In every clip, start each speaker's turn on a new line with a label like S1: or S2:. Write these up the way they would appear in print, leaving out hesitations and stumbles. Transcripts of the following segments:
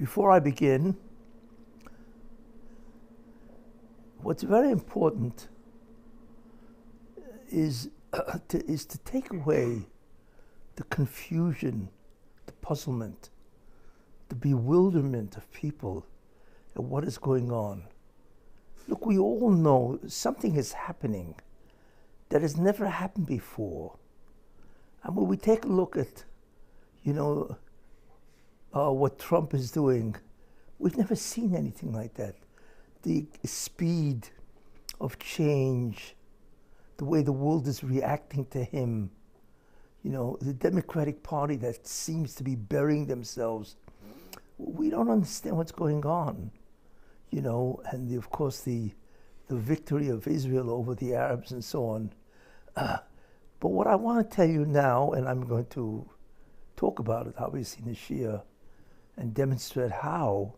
S1: Before I begin, what's very important is to take away the confusion, the puzzlement, the bewilderment of people at what is going on. Look, we all know something is happening that has never happened before. And when we take a look at, what Trump is doing, we've never seen anything like that. The speed of change, the way the world is reacting to him, the Democratic Party that seems to be burying themselves. We don't understand what's going on, and of course the victory of Israel over the Arabs and so on. But what I want to tell you now, and I'm going to talk about it obviously in the Shia and demonstrate how,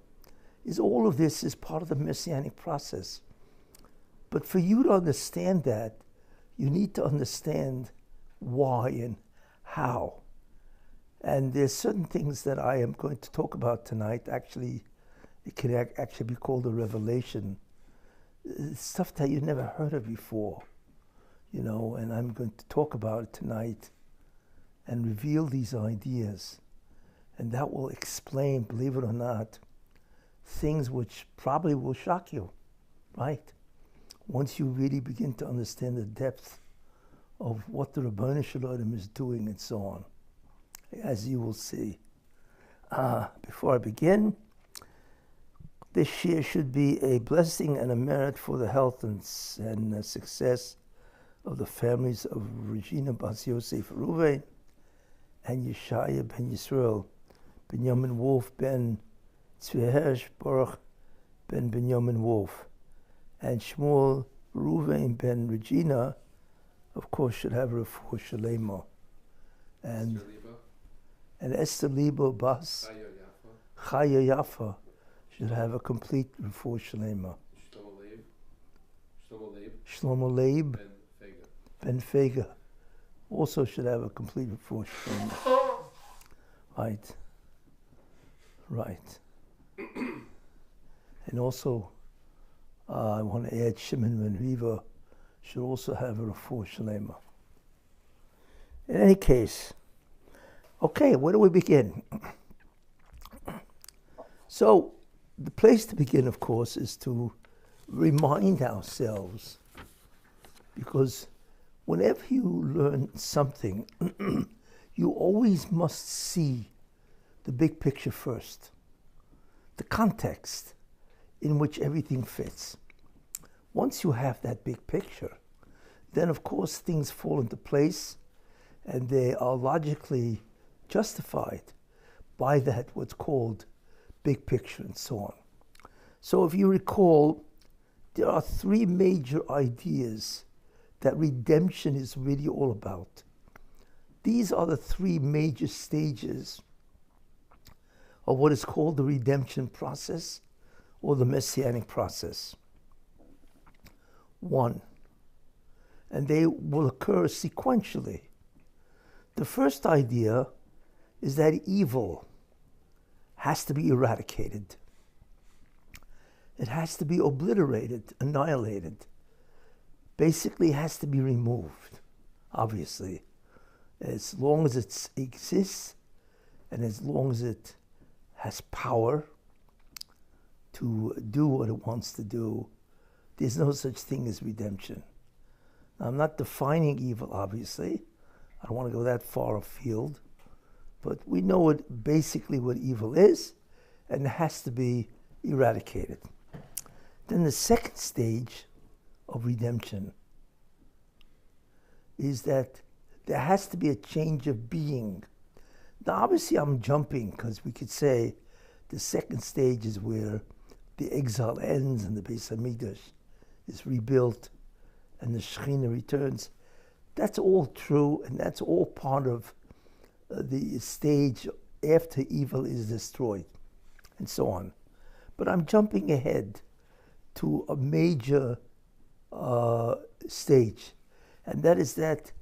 S1: is all of this is part of the Messianic process. But for you to understand that, you need to understand why and how. And there's certain things that I am going to talk about tonight. Actually, it can actually be called a revelation. It's stuff that you never heard of before, and I'm going to talk about it tonight and reveal these ideas. And that will explain, believe it or not, things which probably will shock you, right? Once you really begin to understand the depth of what the Ribbono Shel Olam is doing and so on, as you will see. Before I begin, this year should be a blessing and a merit for the health and success of the families of Regina Bas Yosef Ruvain and Yeshaya ben Yisrael, Benjamin Wolf ben Tzvihersh Baruch ben Benjamin Wolf, and Shmuel Ruvain ben Regina, of course, should have refuah shalema. And Esther Libo Bas Chaya Yafa should have a complete refuah shalema. Shlomo Leib Ben Fega also should have a complete refuah shalema. Right. And also, I want to add Shimon ben Riva should also have a refuah shalema. In any case, okay, where do we begin? So, the place to begin, of course, is to remind ourselves, because whenever you learn something, you always must see the big picture first, the context in which everything fits. Once you have that big picture, then of course things fall into place and they are logically justified by that what's called big picture and so on. So if you recall, there are three major ideas that redemption is really all about. These are the three major stages of what is called the redemption process or the Messianic process. One, and they will occur sequentially. The first idea is that evil has to be eradicated. It has to be obliterated, annihilated. Basically, it has to be removed, obviously. As long as it exists and as long as it has power to do what it wants to do, there's no such thing as redemption. Now, I'm not defining evil, obviously. I don't want to go that far afield. But we know basically what evil is, and it has to be eradicated. Then the second stage of redemption is that there has to be a change of being. Now, obviously, I'm jumping because we could say the second stage is where the exile ends and the Beis Hamikdash is rebuilt and the Shekhinah returns. That's all true, and that's all part of the stage after evil is destroyed, and so on. But I'm jumping ahead to a major stage, and that is that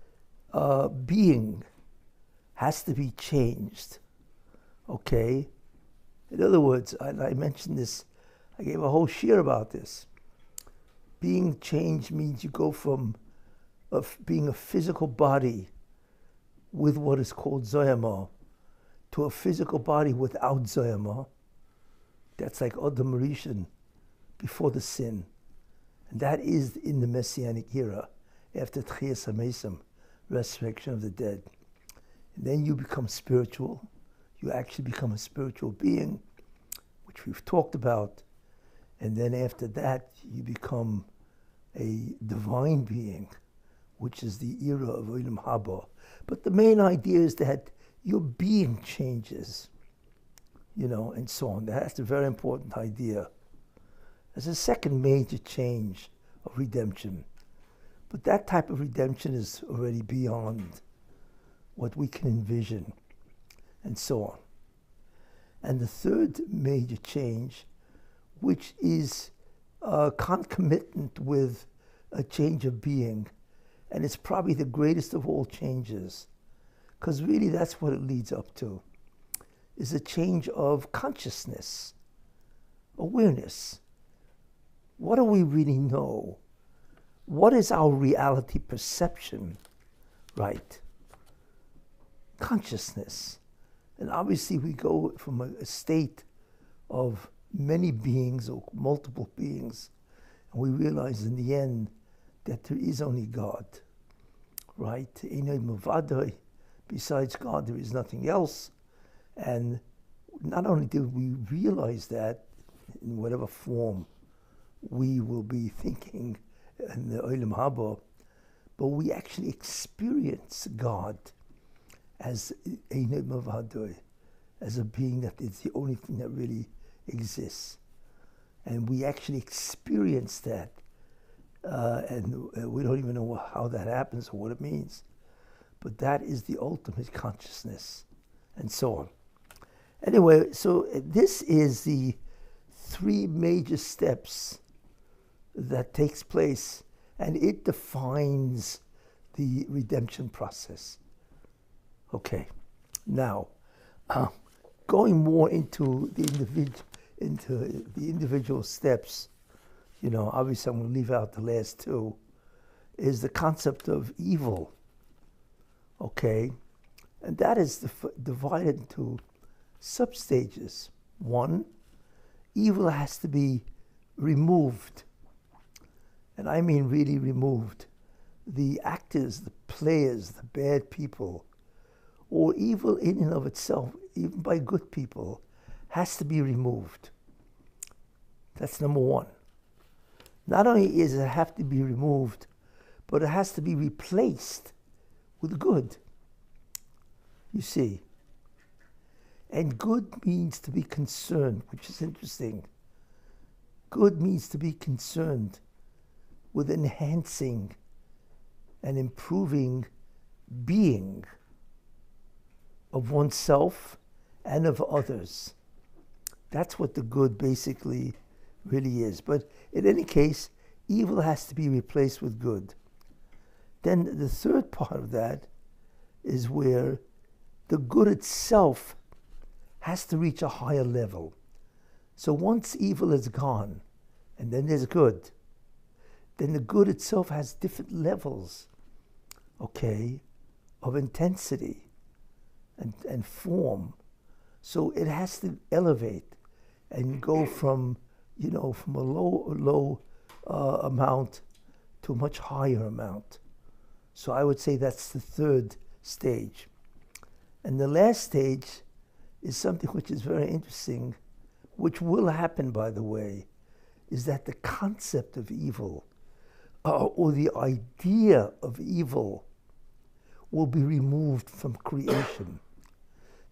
S1: being has to be changed, okay? In other words, I mentioned this, I gave a whole shiur about this. Being changed means you go from being a physical body with what is called Zoyama to a physical body without Zoyama. That's like Adam Rishon, before the sin. And that is in the Messianic era, after Tchias HaMesim, resurrection of the dead. And then you become spiritual. You actually become a spiritual being, which we've talked about. And then after that, you become a divine being, which is the era of Olam Haba. But the main idea is that your being changes, and so on. That's a very important idea. There's a second major change of redemption. But that type of redemption is already beyond what we can envision, and so on. And the third major change, which is concomitant with a change of being, and it's probably the greatest of all changes, because really that's what it leads up to, is a change of consciousness, awareness. What do we really know? What is our reality perception, right? Consciousness. And obviously we go from a state of many beings or multiple beings, and we realize in the end that there is only God, right? Besides God, there is nothing else. And not only do we realize that in whatever form we will be thinking in the Olam Haba, but we actually experience God as as a being that is the only thing that really exists. And we actually experience that. And we don't even know how that happens or what it means. But that is the ultimate consciousness, and so on. Anyway, so this is the three major steps that takes place, and it defines the redemption process. Okay, now going more into the individual steps. Obviously I'm going to leave out the last two, is the concept of evil. Okay, and that is divided into substages. One, evil has to be removed, and I mean really removed. The actors, the players, the bad people, or evil in and of itself, even by good people, has to be removed. That's number one. Not only does it have to be removed, but it has to be replaced with good. You see. And good means to be concerned, which is interesting. Good means to be concerned with enhancing and improving being of oneself and of others. That's what the good basically really is. But in any case, evil has to be replaced with good. Then the third part of that is where the good itself has to reach a higher level. So once evil is gone, and then there's good, then the good itself has different levels, okay, of intensity and form. So it has to elevate and go from a low amount to a much higher amount. So I would say that's the third stage. And the last stage is something which is very interesting, which will happen, by the way, is that the concept of evil, or the idea of evil, will be removed from creation.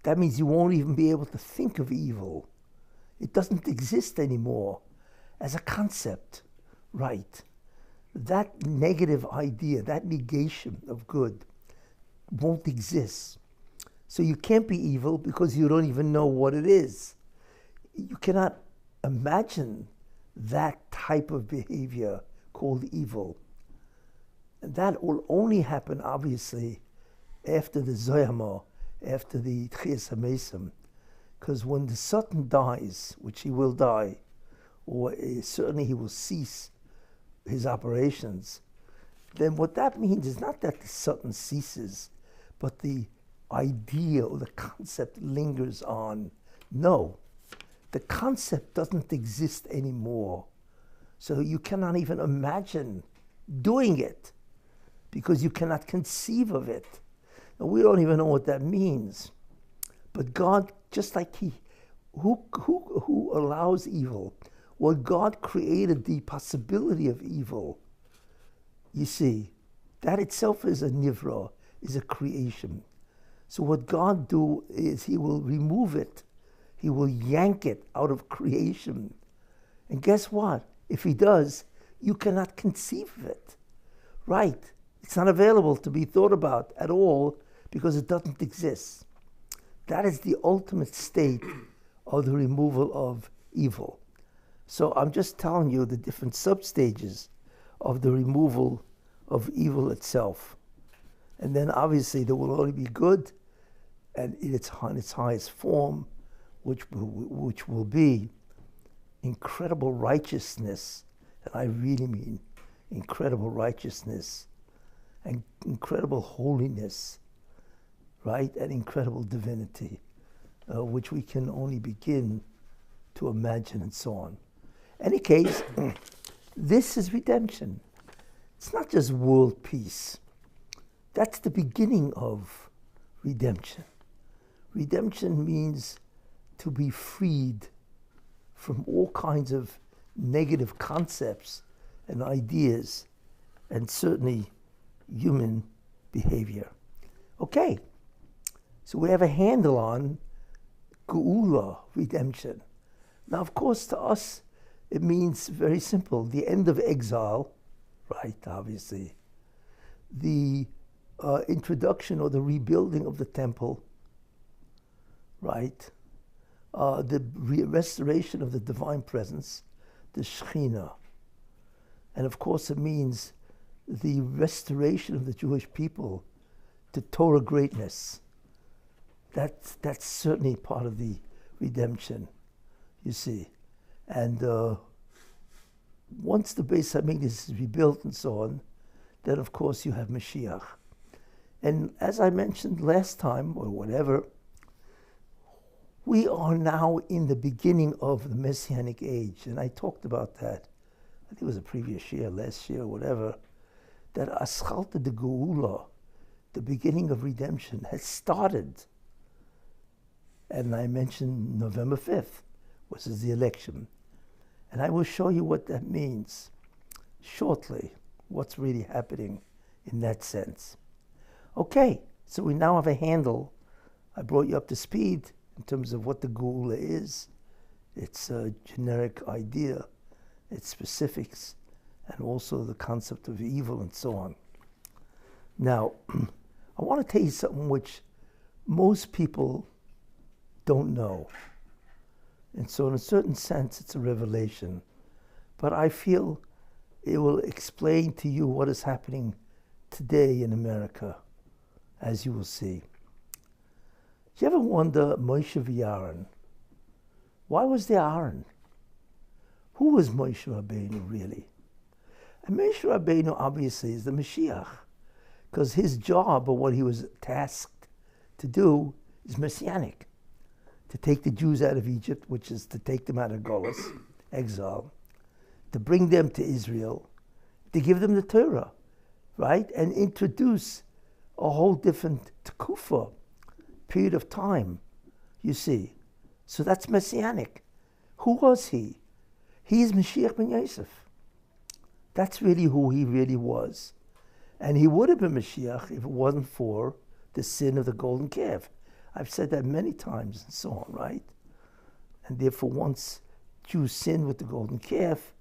S1: That means you won't even be able to think of evil. It doesn't exist anymore as a concept, right? That negative idea, that negation of good, won't exist. So you can't be evil because you don't even know what it is. You cannot imagine that type of behavior called evil. And that will only happen, obviously, after the Zoyama, after the Tchias HaMesim. Because when the Satan dies, which he will die, or certainly he will cease his operations, then what that means is not that the Satan ceases, but the idea or the concept lingers on. No, the concept doesn't exist anymore. So you cannot even imagine doing it because you cannot conceive of it. And we don't even know what that means. But God, just like who allows evil? Well, God created the possibility of evil. You see, that itself is a nivra, is a creation. So what God do is he will remove it. He will yank it out of creation. And guess what? If he does, you cannot conceive of it. Right? It's not available to be thought about at all because it doesn't exist. That is the ultimate state of the removal of evil. So I'm just telling you the different substages of the removal of evil itself. And then obviously there will only be good, and in its highest form, which will be incredible righteousness, and I really mean incredible righteousness, and incredible holiness, right, and incredible divinity, which we can only begin to imagine and so on. Any case, this is redemption. It's not just world peace. That's the beginning of redemption. Redemption means to be freed from all kinds of negative concepts and ideas, and certainly human behavior. Okay, so we have a handle on Geula, redemption. Now, of course, to us, it means very simple, the end of exile, right, obviously, the introduction or the rebuilding of the temple, right, the restoration of the divine presence, the Shekhinah. And of course it means the restoration of the Jewish people to Torah greatness. That's certainly part of the redemption, you see. And once the Beis Hamikdash is rebuilt and so on, then of course you have Mashiach. And as I mentioned last time, or whatever, we are now in the beginning of the Messianic age. And I talked about that, I think it was a previous year, last year, whatever, that Aschalta de Geula, the beginning of redemption, has started. And I mentioned November 5th, which is the election. And I will show you what that means shortly, what's really happening in that sense. Okay, so we now have a handle. I brought you up to speed in terms of what the Geula is, its a generic idea, its specifics, and also the concept of evil and so on. Now, I want to tell you something which most people don't know. And so in a certain sense, it's a revelation. But I feel it will explain to you what is happening today in America, as you will see. Do you ever wonder, Moshe v'Aaron, why was there Aaron? Who was Moshe Rabbeinu really? And Moshe Rabbeinu obviously is the Mashiach, because his job, or what he was tasked to do, is Messianic. To take the Jews out of Egypt, which is to take them out of Golus, exile, to bring them to Israel, to give them the Torah, right? And introduce a whole different Tekufa, period of time, you see. So that's Messianic. Who was he? He is Mashiach ben Yosef. That's really who he really was. And he would have been Mashiach if it wasn't for the sin of the golden calf. I've said that many times and so on, right? And therefore, once Jews sinned with the golden calf,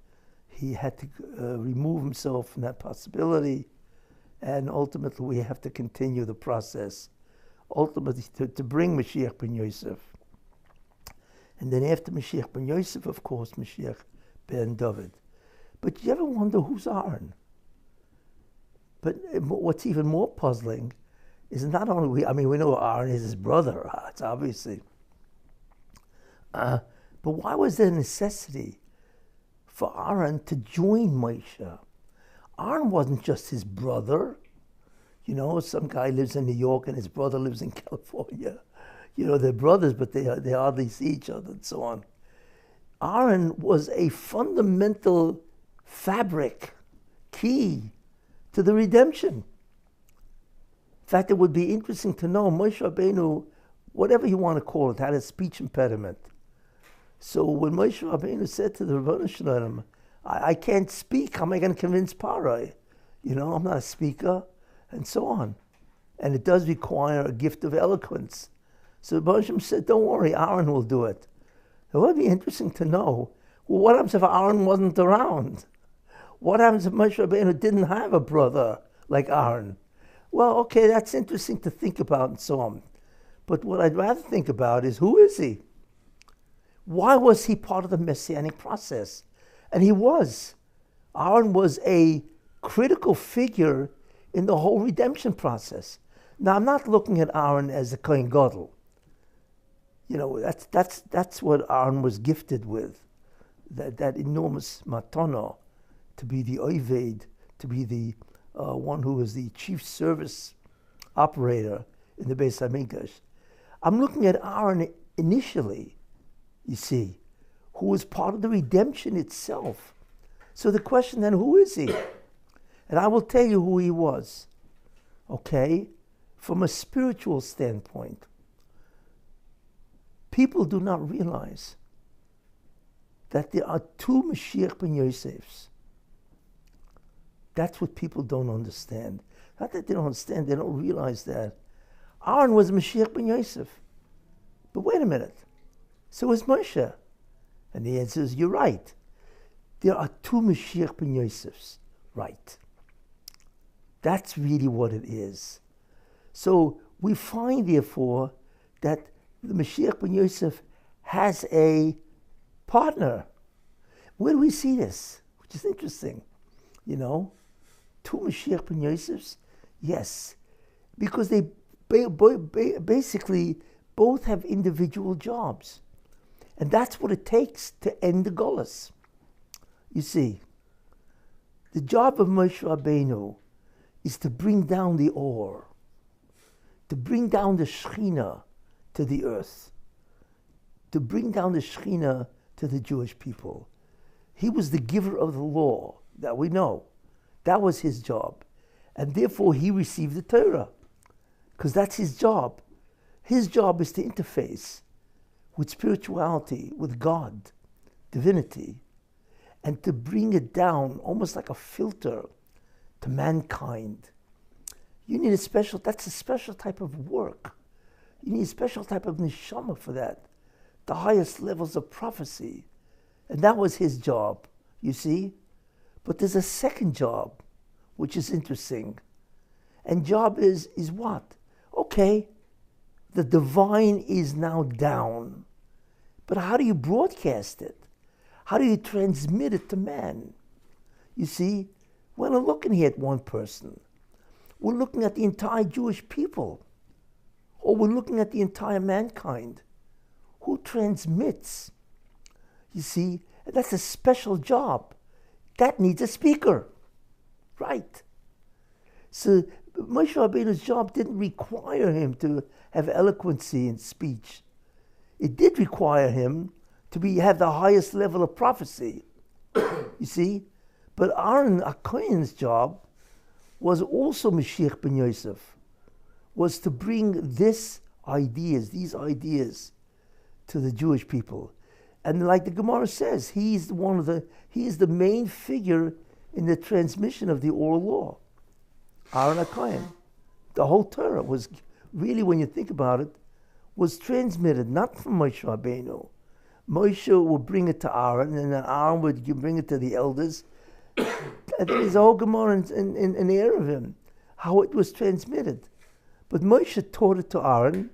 S1: he had to remove himself from that possibility. And ultimately, we have to continue the process, ultimately to bring Mashiach ben Yosef. And then after Mashiach ben Yosef, of course, Mashiach ben David. But you ever wonder who's Aaron? But what's even more puzzling is not only we know Aaron is his brother, it's obviously. But why was there a necessity for Aaron to join Moshe? Aaron wasn't just his brother. You know, some guy lives in New York and his brother lives in California. You know, they're brothers, but they hardly see each other and so on. Aaron was a fundamental fabric, key to the redemption. In fact, it would be interesting to know Moshe Rabbeinu, whatever you want to call it, had a speech impediment. So when Moshe Rabbeinu said to the Rebbeinu Shalom, I can't speak, how am I going to convince Parai? You know, I'm not a speaker, and so on. And it does require a gift of eloquence. So the Rebbeinu said, don't worry, Aaron will do it. It would be interesting to know, well, what happens if Aaron wasn't around? What happens if Moshe Rabbeinu didn't have a brother like Aaron? Well, okay, that's interesting to think about and so on. But what I'd rather think about is, who is he? Why was he part of the Messianic process? And he was. Aaron was a critical figure in the whole redemption process. Now, I'm not looking at Aaron as a Kohen Gadol. You know, that's what Aaron was gifted with, that enormous matono, to be the oved, to be the one who was the chief service operator in the Beis HaMikdash. I'm looking at Aaron initially, you see, who was part of the redemption itself. So the question then, who is he? And I will tell you who he was, okay? From a spiritual standpoint, people do not realize that there are two Mashiach ben Yosefs. That's what people don't understand. Not that they don't understand, they don't realize that. Aaron was Mashiach ben Yosef. But wait a minute, so was Moshe. And the answer is, you're right. There are two Mashiach ben Yosefs, right. That's really what it is. So we find, therefore, that the Mashiach ben Yosef has a partner. Where do we see this? Which is interesting. You know, two Mashiach ben Yosefs? Yes, because they basically both have individual jobs. And that's what it takes to end the Golus. You see, the job of Moshe Rabbeinu is to bring down the Or, to bring down the Shekhinah to the earth, to bring down the Shekhinah to the Jewish people. He was the giver of the law, that we know. That was his job. And therefore he received the Torah, because that's his job. His job is to interface with spirituality, with God, divinity, and to bring it down almost like a filter to mankind. You need that's a special type of work. You need a special type of neshama for that, the highest levels of prophecy. And that was his job, you see? But there's a second job, which is interesting. And job is what? Okay, the divine is now down. But how do you broadcast it? How do you transmit it to man? You see, we're not looking here at one person. We're looking at the entire Jewish people. Or we're looking at the entire mankind. Who transmits? You see, and that's a special job. That needs a speaker. Right. So Moshe Rabbeinu's job didn't require him to have eloquency in speech. It did require him to have the highest level of prophecy. You see? But Aaron HaKohen's job was also Mashiach ben Yosef, was to bring these ideas to the Jewish people. And like the Gemara says, he is the main figure in the transmission of the oral law. Aaron HaKohen. The whole Torah was really, when you think about it, was transmitted not from Moshe Rabbeinu. Moshe would bring it to Aaron, and then Aaron would bring it to the elders. And there's a whole Gemara in the air of him, how it was transmitted. But Moshe taught it to Aaron,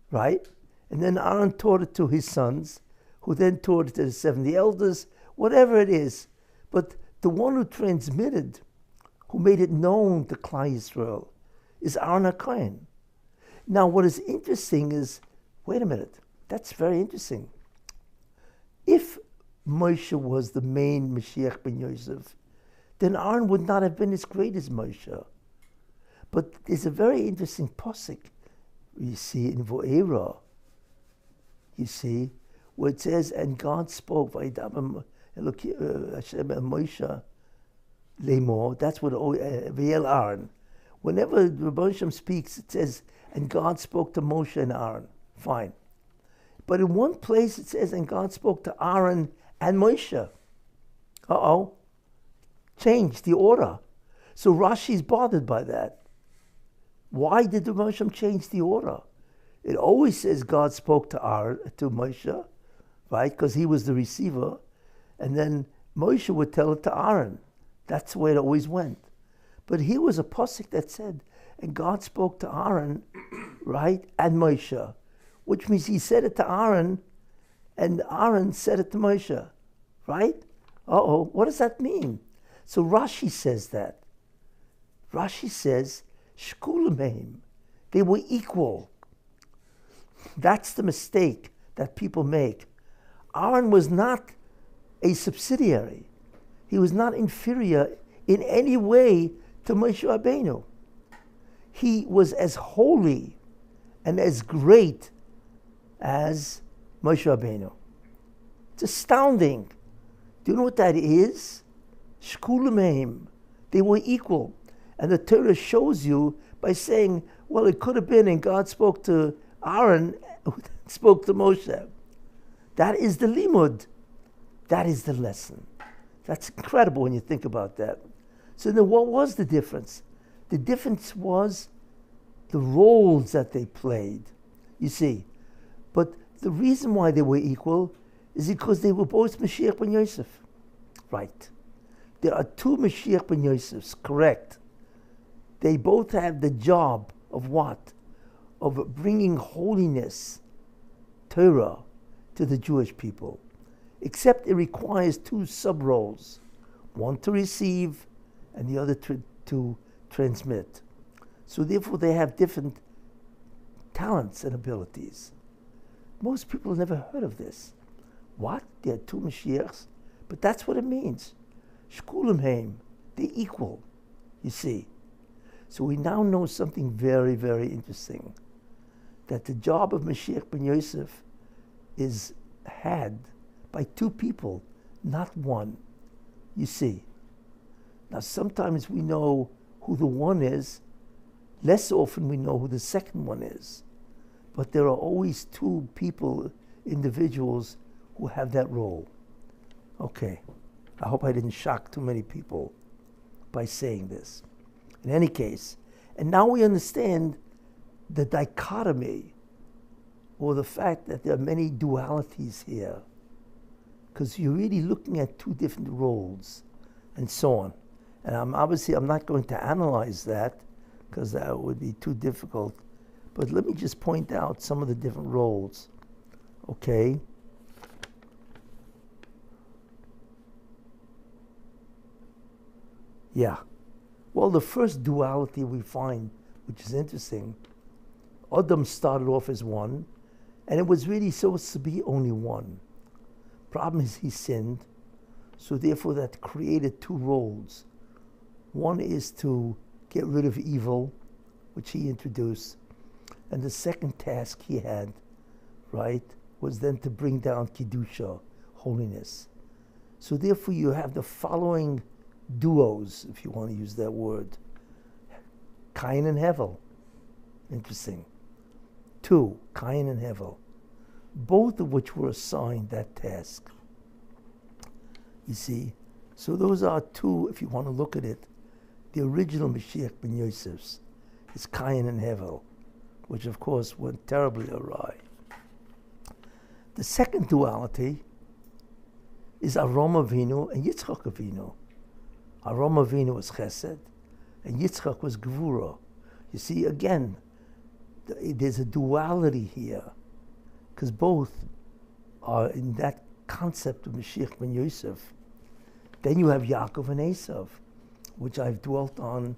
S1: right? And then Aaron taught it to his sons, who then taught it to the 70 elders, whatever it is. But the one who transmitted, who made it known to Klal Yisrael, is Aaron HaKohen. Now, what is interesting is, wait a minute, that's very interesting. if Moshe was the main Mashiach ben Yosef, then Aaron would not have been as great as Moshe. But there's a very interesting posik, you see, in Vo'era, you see, where it says, and God spoke, Vayidaber Hashem el Moshe Lemor, that's what V'yel Aaron. Whenever Rabbi Hashem speaks, it says, and God spoke to Moshe and Aaron. Fine. But in one place it says, and God spoke to Aaron and Moshe. Changed the order. So Rashi's bothered by that. Why did the Moshe change the order? It always says God spoke to Moshe, right? Because he was the receiver. And then Moshe would tell it to Aaron. That's the way it always went. But here was a posik that said, and God spoke to Aaron, right, and Moshe, which means he said it to Aaron, and Aaron said it to Moshe, right? What does that mean? So Rashi says that. Rashi says, Shkulim, they were equal. That's the mistake that people make. Aaron was not a subsidiary. He was not inferior in any way to Moshe Rabbeinu. He was as holy and as great as Moshe Rabbeinu. It's astounding. Do you know what that is? Shkulim, they were equal. And the Torah shows you by saying, well, it could have been, and God spoke to Aaron, spoke to Moshe. That is the limud. That is the lesson. That's incredible when you think about that. So then what was the difference? The difference was the roles that they played, you see. But the reason why they were equal is because they were both Mashiach ben Yosef. Right. There are two Mashiach ben Yosefs, correct. They both have the job of what? Of bringing holiness, Torah, to the Jewish people. Except it requires two sub-roles. One to receive and the other to transmit. So therefore they have different talents and abilities. Most people have never heard of this. What? There are two Mashiachs? But that's what it means. Shkulim heim, they're equal, you see. So we now know something very, very interesting. That the job of Mashiach ben Yosef is had by two people, not one, you see. Now sometimes we know who the one is, less often we know who the second one is. But there are always two people, individuals, who have that role. Okay, I hope I didn't shock too many people by saying this. In any case, and now we understand the dichotomy, or the fact that there are many dualities here, because you're really looking at two different roles, and so on. And I'm not going to analyze that, because that would be too difficult. But let me just point out some of the different roles, okay? Yeah. Well, the first duality we find, which is interesting, Adam started off as one, and it was really supposed to be only one. Problem is he sinned, so therefore that created two roles. One is to get rid of evil, which he introduced, and the second task he had, right, was then to bring down Kedusha, holiness. So therefore you have the following duos, if you want to use that word. Cain and Hevel. Interesting. Two, Cain and Hevel. Both of which were assigned that task. You see? So those are two, if you want to look at it, the original Mashiach ben Yosef's is Cain and Hevel, which of course went terribly awry. The second duality is Avraham Avinu and Yitzchak Avinu. Avraham Avinu was Chesed, and Yitzchak was Gevura. You see, again, there's a duality here, because both are in that concept of Mashiach ben Yosef. Then you have Yaakov and Esav, which I've dwelt on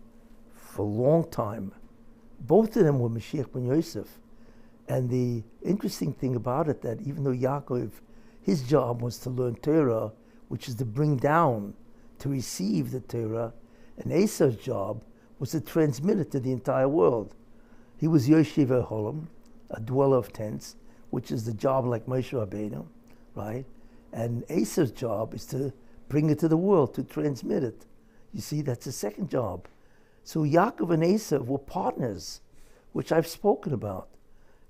S1: for a long time. Both of them were Mashiach ben Yosef. And the interesting thing about it, that even though Yaakov his job was to learn Torah, which is to bring down, to receive the Torah, and Esav's job was to transmit it to the entire world. He was Yoshev Holam, a dweller of tents, which is the job like Moshe Rabbeinu, right? And Esav's job is to bring it to the world, to transmit it. You see, that's the second job. So Yaakov and Esav were partners, which I've spoken about.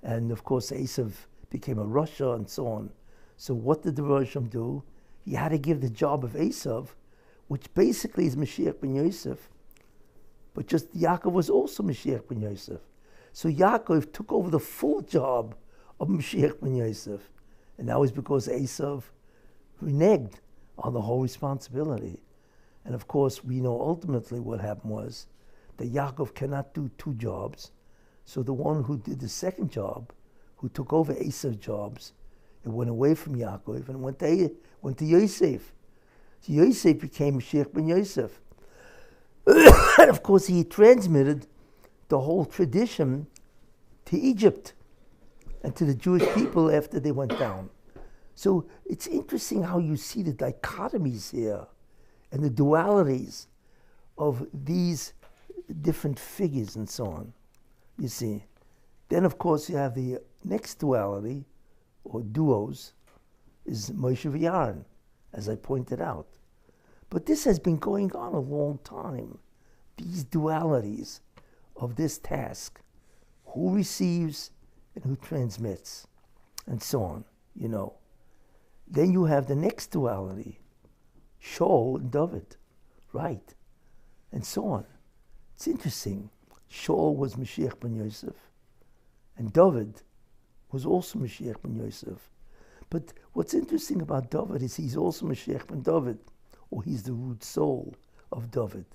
S1: And of course, Esav became a Rasha and so on. So what did the Rosham do? He had to give the job of Esav, which basically is Mashiach ben Yosef, but just Yaakov was also Mashiach ben Yosef. So Yaakov took over the full job of Mashiach ben Yosef. And that was because Esav reneged on the whole responsibility. And of course, we know ultimately what happened was that Yaakov cannot do two jobs. So the one who did the second job, who took over Esav's jobs, it went away from Yaakov and went to Yosef. So Yosef became Mashiach ben Yosef. And of course, he transmitted the whole tradition to Egypt and to the Jewish people after they went down. So it's interesting how you see the dichotomies here and the dualities of these different figures and so on, you see. Then, of course, you have the next duality, or duos, is Moshe v'Aaron, as I pointed out. But this has been going on a long time, these dualities of this task, who receives and who transmits, and so on, you know. Then you have the next duality, Shaul and David, right, and so on. It's interesting. Shaul was Mashiach ben Yosef, and David was also Mashiach ben Yosef. But what's interesting about David is he's also Mashiach ben David, or he's the root soul of David.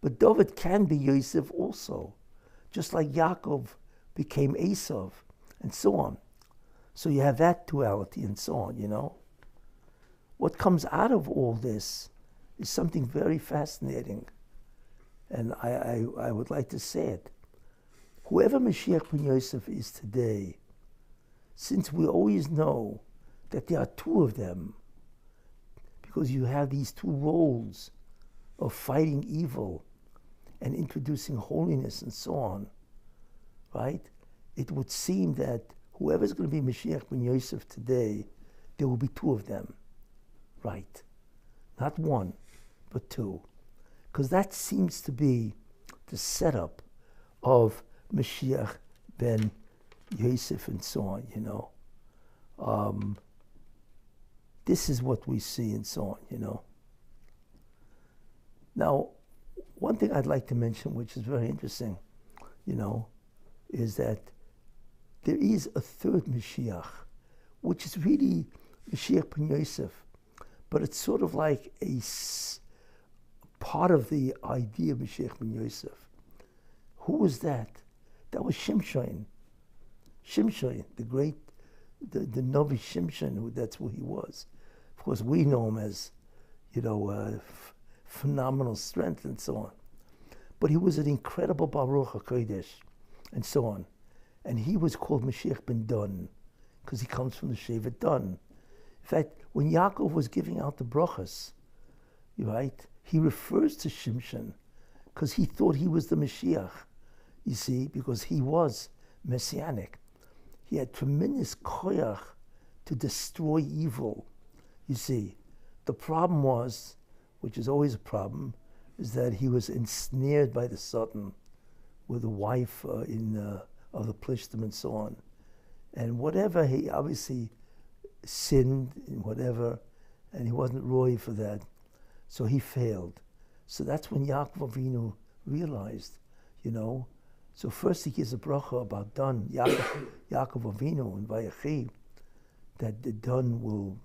S1: But David can be Yosef also, just like Yaakov became Esav, and so on. So you have that duality and so on, you know. What comes out of all this is something very fascinating. And I would like to say it. Whoever Mashiach ben Yosef is today, since we always know that there are two of them, because you have these two roles of fighting evil and introducing holiness and so on, right? It would seem that whoever's going to be Mashiach ben Yosef today, there will be two of them, right? Not one, but two. Because that seems to be the setup of Mashiach ben Yosef and so on, you know. This is what we see and so on, you know. Now, one thing I'd like to mention, which is very interesting, you know, is that there is a third Mashiach, which is really Mashiach ben Yosef, but it's sort of like a part of the idea of Mashiach ben Yosef. Who was that? That was Shimshon. Shimshon, the great, the Novi Shimshon, that's who he was. Of course, we know him as, you know, phenomenal strength and so on. But he was an incredible Baruch HaKodesh and so on. And he was called Mashiach ben Dan, because he comes from the Shevet Dan. In fact, when Yaakov was giving out the brachas, right, he refers to Shimshon, because he thought he was the Mashiach, you see, because he was Messianic. He had tremendous koyach to destroy evil, you see. The problem was, which is always a problem, is that he was ensnared by the Satan with a wife of the Plishtim and so on. And whatever, he obviously sinned in whatever, and he wasn't roy for that. So he failed. So that's when Yaakov Avinu realized, you know. So first he gives a bracha about Dan, Yaakov Avinu and Vayechi, that the Dan will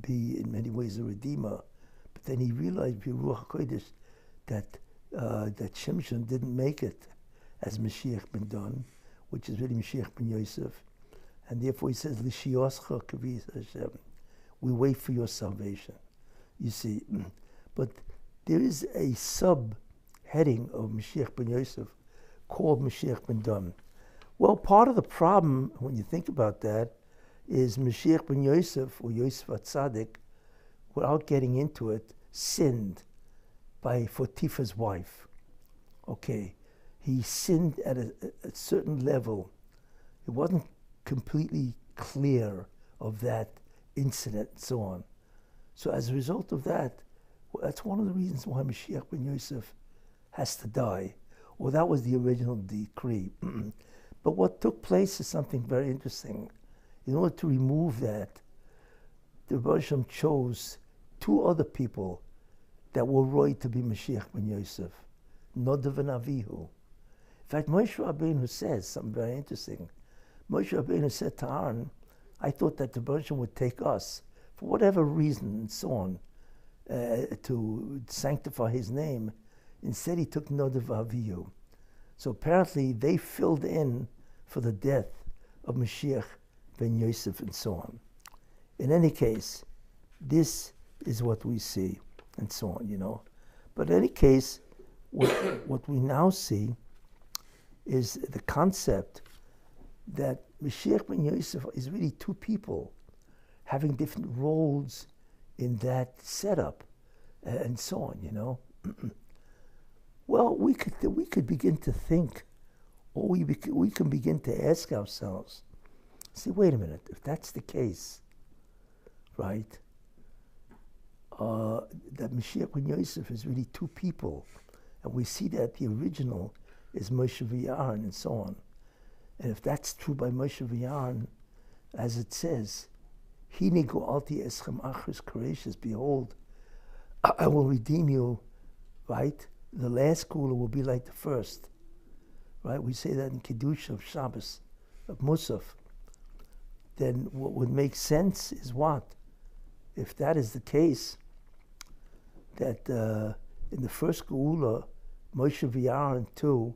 S1: be in many ways a redeemer. But then he realized, Ruach HaKodesh, that Shimshon didn't make it as Mashiach ben Dan, which is really Mashiach ben Yosef. And therefore he says, L'shioscha kavis Hashem. We wait for your salvation. You see. But there is a sub-heading of Mashiach ben Yosef called Mashiach ben Dan. Well, part of the problem, when you think about that, is Mashiach ben Yosef, or Yosef HaTzadik, without getting into it, sinned by Potiphar's wife. Okay, he sinned at a certain level. It wasn't completely clear of that incident and so on. So as a result of that, well, that's one of the reasons why Mashiach ben Yosef has to die. Well, that was the original decree. But what took place is something very interesting. In order to remove that, the Rebbe Shem chose two other people that were right to be Mashiach ben Yosef, Nadav and Avihu. In fact, Moshe Rabbeinu says something very interesting. Moshe Rabbeinu said to Aaron, I thought that the Rebbe Shem would take us, for whatever reason and so on, to sanctify his name. Instead, he took Nadav Avihu. So apparently, they filled in for the death of Mashiach ben Yosef and so on. In any case, this is what we see and so on, you know. But in any case, what we now see is the concept that Mashiach ben Yosef is really two people having different roles in that setup and so on, you know. Well, we could begin to think, or we can begin to ask ourselves, say, wait a minute, if that's the case, right, that Mashiach ben Yosef is really two people, and we see that the original is Moshe v'Aaron and so on. And if that's true by Moshe v'Aaron, as it says, Hine go'alti eschem achris koreshes, behold, I will redeem you, right? The last cooler will be like the first, right? We say that in Kiddush of Shabbos, of Musaf. Then what would make sense is what? If that is the case, that in the first Geula, Moshe v'Aaron too,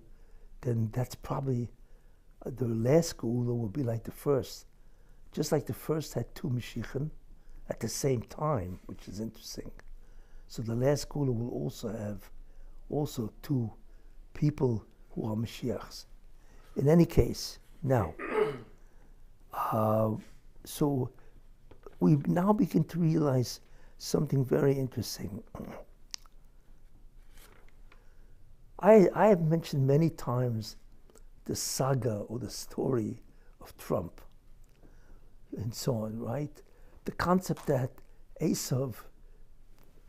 S1: then that's probably the last Geula will be like the first. Just like the first had two Mashiachim at the same time, which is interesting. So the last Geula will also have two people who are Mashiachs. In any case, now, so we now begin to realize something very interesting. I have mentioned many times the saga or the story of Trump and so on, right? The concept that Esav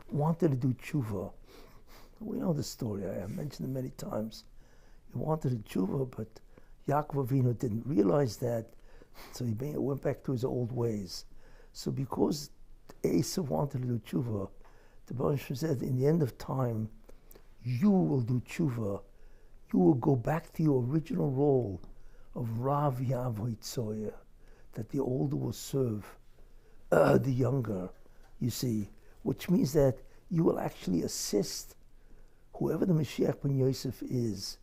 S1: wanted to do tshuva. We know the story. I have mentioned it many times. He wanted to do tshuva, but Yaakov Avinu didn't realize that, so he went back to his old ways. So because Esav wanted to do tshuva, the Baruch said, in the end of time, you will do tshuva. You will go back to your original role of Rav Yavoi Tzoya, that the older will serve the younger, you see, which means that you will actually assist whoever the Mashiach ben Yosef is,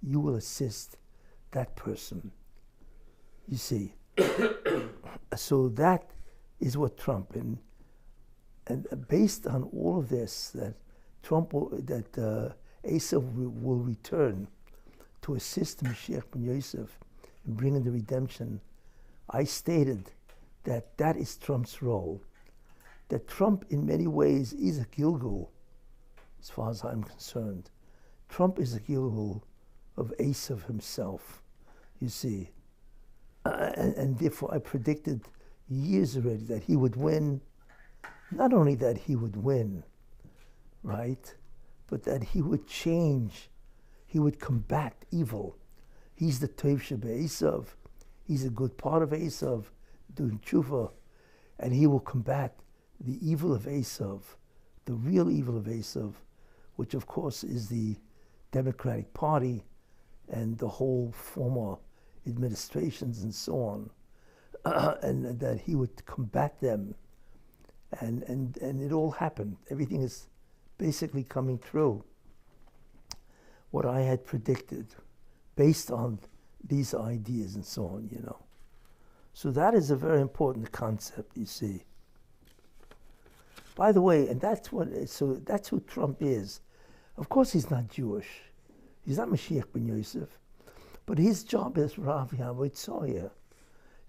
S1: you will assist that person, you see. So that is what Trump, and based on all of this, that Esav will return to assist the Mashiach ben Yosef in bringing the redemption, I stated that that is Trump's role. That Trump, in many ways, is a Gilgul, as far as I'm concerned. Trump is a Gilgul of Esav himself, you see. And therefore, I predicted years already that he would win. Not only that he would win, right, but that he would change. He would combat evil. He's the Tov Shebe Esav. He's a good part of Esav, doing tshuva, and he will combat the evil of Esav, the real evil of Esav, which of course is the Democratic Party and the whole former administrations and so on, and that he would combat them, and it all happened. Everything is basically coming true. What I had predicted, based on these ideas and so on, you know. So that is a very important concept, you see. By the way, and that's who Trump is. Of course he's not Jewish. He's not Mashiach ben Yosef. But his job is Rav Yavoi Tzoya.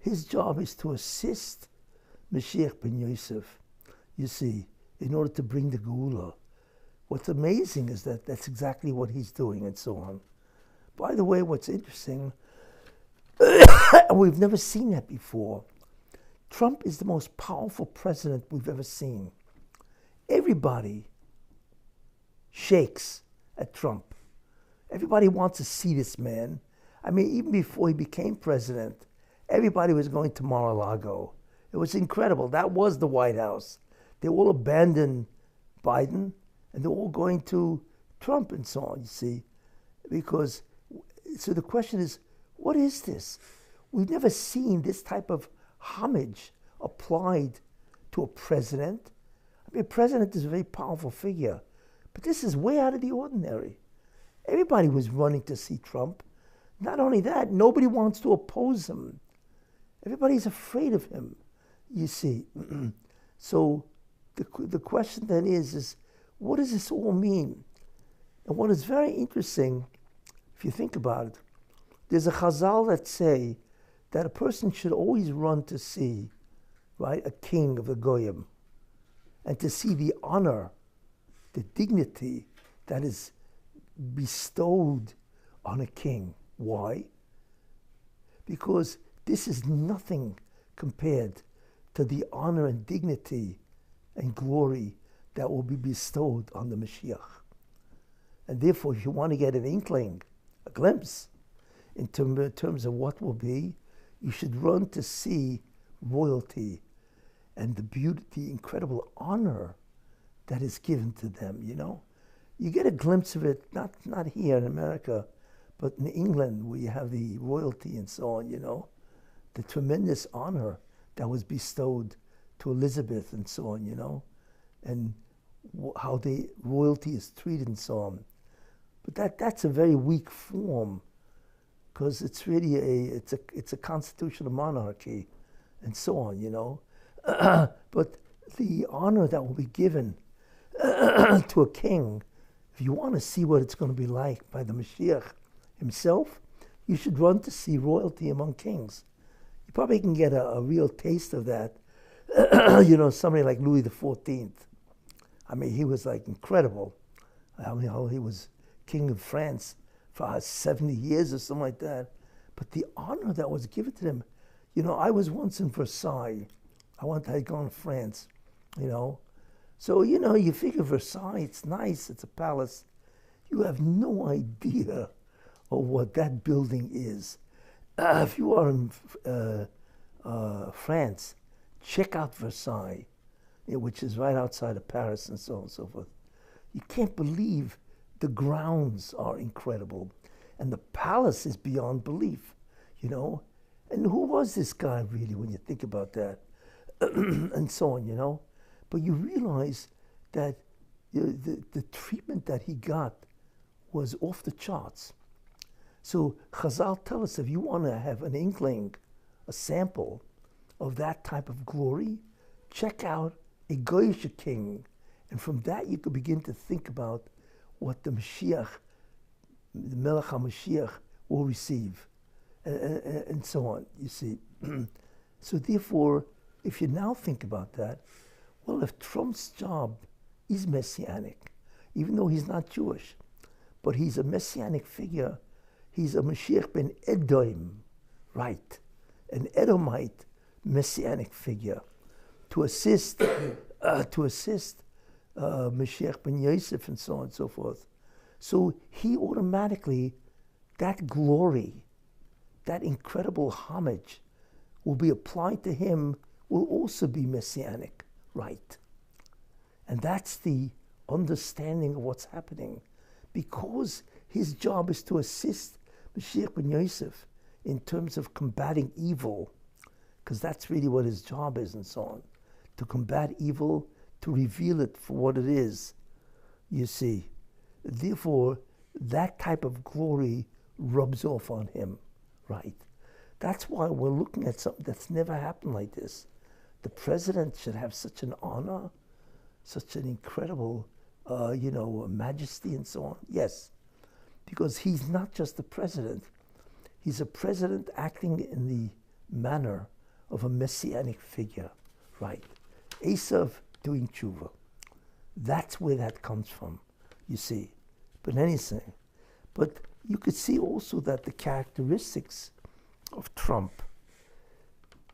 S1: his job is to assist Mashiach ben Yosef, you see, in order to bring the Geula. What's amazing is that that's exactly what he's doing and so on. By the way, what's interesting, and we've never seen that before, Trump is the most powerful president we've ever seen. Everybody shakes at Trump. Everybody wants to see this man. I mean, even before he became president, everybody was going to Mar-a-Lago. It was incredible. That was the White House. They all abandoned Biden, and they're all going to Trump and so on, you see. Because, so the question is, what is this? We've never seen this type of homage applied to a president. I mean, a president is a very powerful figure, but this is way out of the ordinary. Everybody was running to see Trump. Not only that, nobody wants to oppose him. Everybody's afraid of him, you see. So the question then is what does this all mean? And what is very interesting, if you think about it, there's a chazal that say that a person should always run to see, right, a king of the Goyim, and to see the honor, the dignity that is bestowed on a king. Why? Because this is nothing compared to the honor and dignity and glory that will be bestowed on the Mashiach. And therefore, if you want to get an inkling, a glimpse, in terms of what will be, you should run to see royalty and the beauty, the incredible honor that is given to them, you know. You get a glimpse of it, not here in America, but in England, where you have the royalty and so on, you know, the tremendous honor that was bestowed to Elizabeth and so on, you know, and how the royalty is treated and so on. But that's a very weak form, because it's really it's a constitutional monarchy and so on, you know. But the honor that will be given to a king, if you want to see what it's going to be like by the Mashiach himself, you should run to see royalty among kings. You probably can get a real taste of that. You know, somebody like Louis XIV. I mean, he was like incredible. I mean, how he was king of France for 70 years or something like that. But the honor that was given to him, you know, I was once in Versailles. I wanted to go to France, you know. So, you know, you figure Versailles, it's nice, it's a palace. You have no idea of what that building is. If you are in France, check out Versailles, which is right outside of Paris and so on and so forth. You can't believe the grounds are incredible. And the palace is beyond belief, you know. And who was this guy really when you think about that? And so on, you know. But you realize that the treatment that he got was off the charts. So Chazal tell us, if you want to have an inkling, a sample of that type of glory, check out a Goyish king. And from that you could begin to think about what the Mashiach, the Melech HaMashiach, will receive, and so on, you see. So therefore, if you now think about that, well, if Trump's job is Messianic, even though he's not Jewish, but he's a Messianic figure, he's a Mashiach ben Edom, right, an Edomite Messianic figure, to assist Mashiach ben Yosef and so on and so forth. So he automatically, that glory, that incredible homage will be applied to him, will also be Messianic, right? And that's the understanding of what's happening. Because his job is to assist Mashiach ben Yosef in terms of combating evil, because that's really what his job is and so on, to combat evil, to reveal it for what it is, you see. Therefore, that type of glory rubs off on him, right? That's why we're looking at something that's never happened like this. The president should have such an honor, such an incredible, you know, majesty and so on. Yes, because he's not just the president. He's a president acting in the manner of a messianic figure, right? Esav doing tshuva. That's where that comes from, you see. But anything. But you could see also that the characteristics of Trump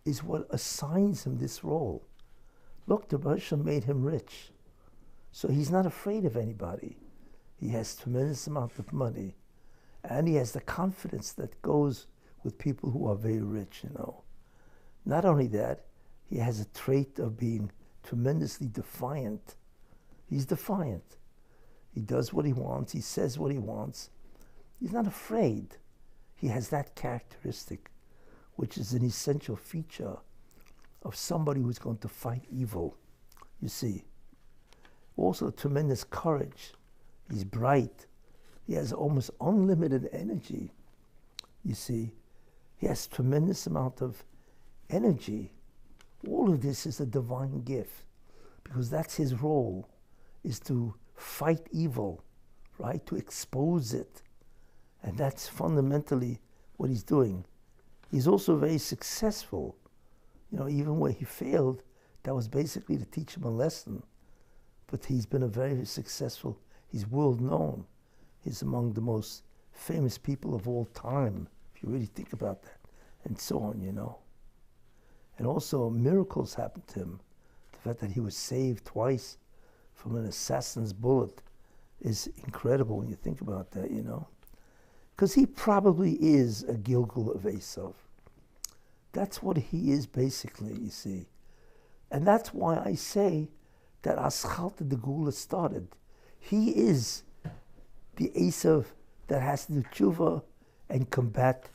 S1: is what assigns him this role. Look, the Russia made him rich. So he's not afraid of anybody. He has tremendous amount of money. And he has the confidence that goes with people who are very rich, you know. Not only that, he has a trait of being tremendously defiant. He's defiant. He does what he wants. He says what he wants. He's not afraid. He has that characteristic, which is an essential feature of somebody who's going to fight evil, you see. Also, tremendous courage. He's bright. He has almost unlimited energy, you see. He has tremendous amount of energy. All of this is a divine gift, because that's his role, is to fight evil, right? To expose it. And that's fundamentally what he's doing. He's also very successful. You know, even where he failed, that was basically to teach him a lesson. But he's been a very successful, he's world known. He's among the most famous people of all time, if you really think about that, and so on, you know. And also miracles happened to him. The fact that he was saved twice from an assassin's bullet is incredible when you think about that, you know. Because he probably is a Gilgal of Esav. That's what he is basically, you see. And that's why I say that Aschalta de Gula started. He is the Esav that has to do tshuva and combat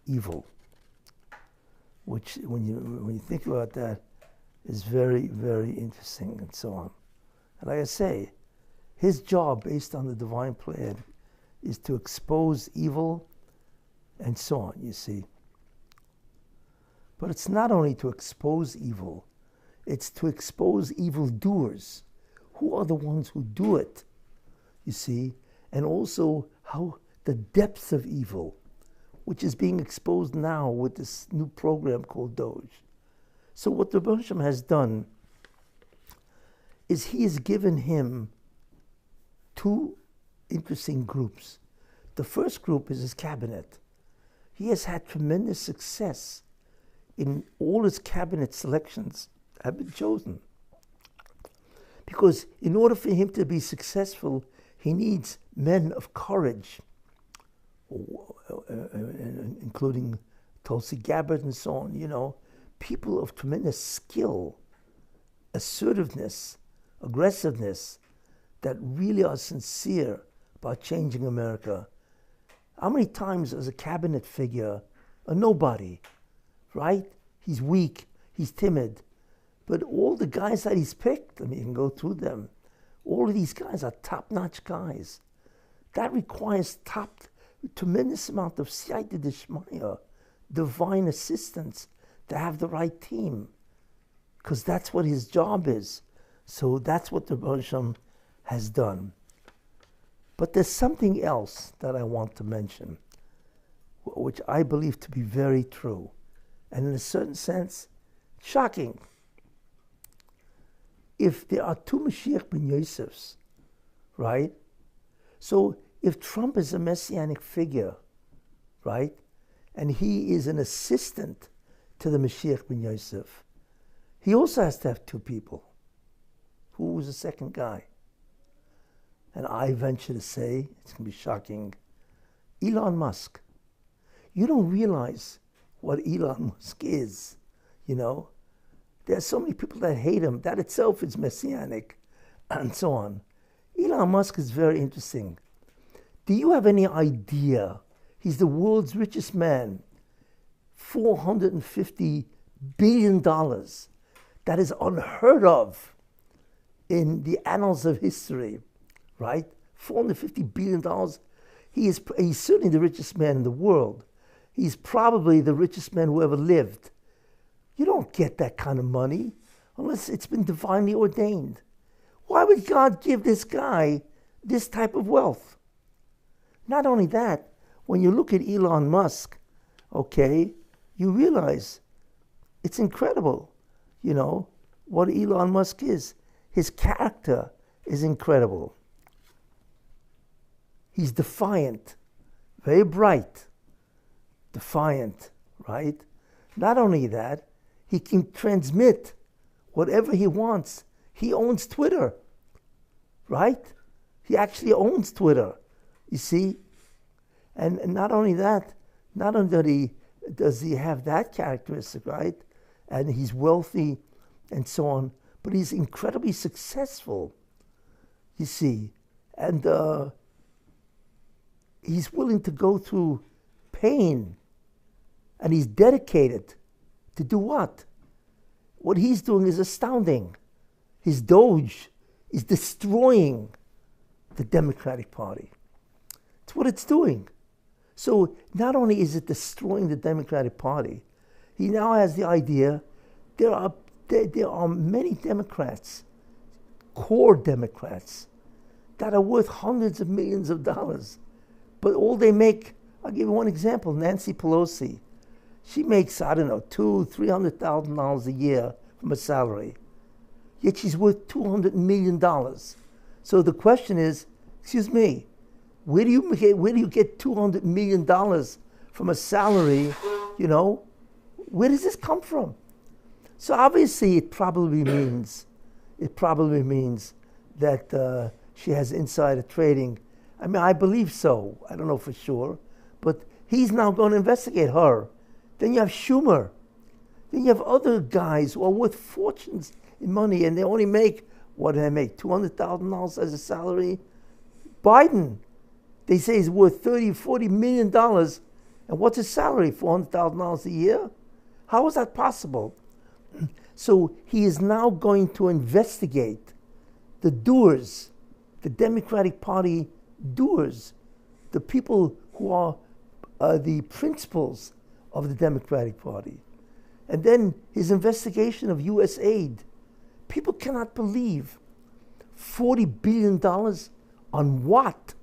S1: evil. Which, when you think about that, is very, very interesting and so on. And like I say, his job, based on the divine plan, is to expose evil and so on, you see. But it's not only to expose evil, it's to expose evildoers. Who are the ones who do it, you see? And also how the depths of evil, which is being exposed now with this new program called Doge. So what the Rebbe Hashem has done is he has given him two interesting groups. The first group is his cabinet. He has had tremendous success in all his cabinet selections have been chosen. Because in order for him to be successful, he needs men of courage, including Tulsi Gabbard and so on, you know, people of tremendous skill, assertiveness, aggressiveness, that really are sincere about changing America. How many times as a cabinet figure, a nobody, right? He's weak, he's timid. But all the guys that he's picked, I mean, you can go through them, all of these guys are top-notch guys. That requires tremendous amount of siyata d'shmaya, divine assistance, to have the right team. Because that's what his job is. So that's what the Rebbe Hashem has done. But there's something else that I want to mention, which I believe to be very true, and in a certain sense, shocking. If there are two Mashiach ben Yosefs, right? So if Trump is a messianic figure, right, and he is an assistant to the Mashiach ben Yosef, he also has to have two people. Who was the second guy? And I venture to say, it's going to be shocking, Elon Musk. You don't realize what Elon Musk is, you know? There are so many people that hate him. That itself is messianic, and so on. Elon Musk is very interesting. Do you have any idea? He's the world's richest man. $450 billion. That is unheard of in the annals of history, right? $450 billion. He's certainly the richest man in the world. He's probably the richest man who ever lived. You don't get that kind of money unless it's been divinely ordained. Why would God give this guy this type of wealth? Not only that, when you look at Elon Musk, okay, you realize It's incredible, what Elon Musk is. His character is incredible. He's defiant, very bright, defiant, right? Not only that, he can transmit whatever he wants. He owns Twitter, right? He actually owns Twitter, you see? And not only that, not only does he have that characteristic, right? And he's wealthy and so on, but he's incredibly successful, you see? And he's willing to go through pain, and he's dedicated to do what? What he's doing is astounding. His Doge is destroying the Democratic Party. It's what it's doing. So not only is it destroying the Democratic Party, he now has the idea there are many Democrats, core Democrats, that are worth hundreds of millions of dollars. But all they make, I'll give you one example, Nancy Pelosi. She makes, I don't know, $200,000-$300,000 a year from a salary. Yet she's worth $200 million. So the question is, excuse me, where do you get $200 million from a salary, Where does this come from? So obviously it probably means that she has insider trading. I mean, I believe so. I don't know for sure. But he's now going to investigate her. Then you have Schumer. Then you have other guys who are worth fortunes in money, and they only make, what do they make, $200,000 as a salary? Biden, they say he's worth $30-40 million. And what's his salary? $400,000 a year? How is that possible? So he is now going to investigate the doers, the Democratic Party doers, the people who are the principals of the Democratic Party. And then his investigation of U.S. aid. People cannot believe $40 billion on what?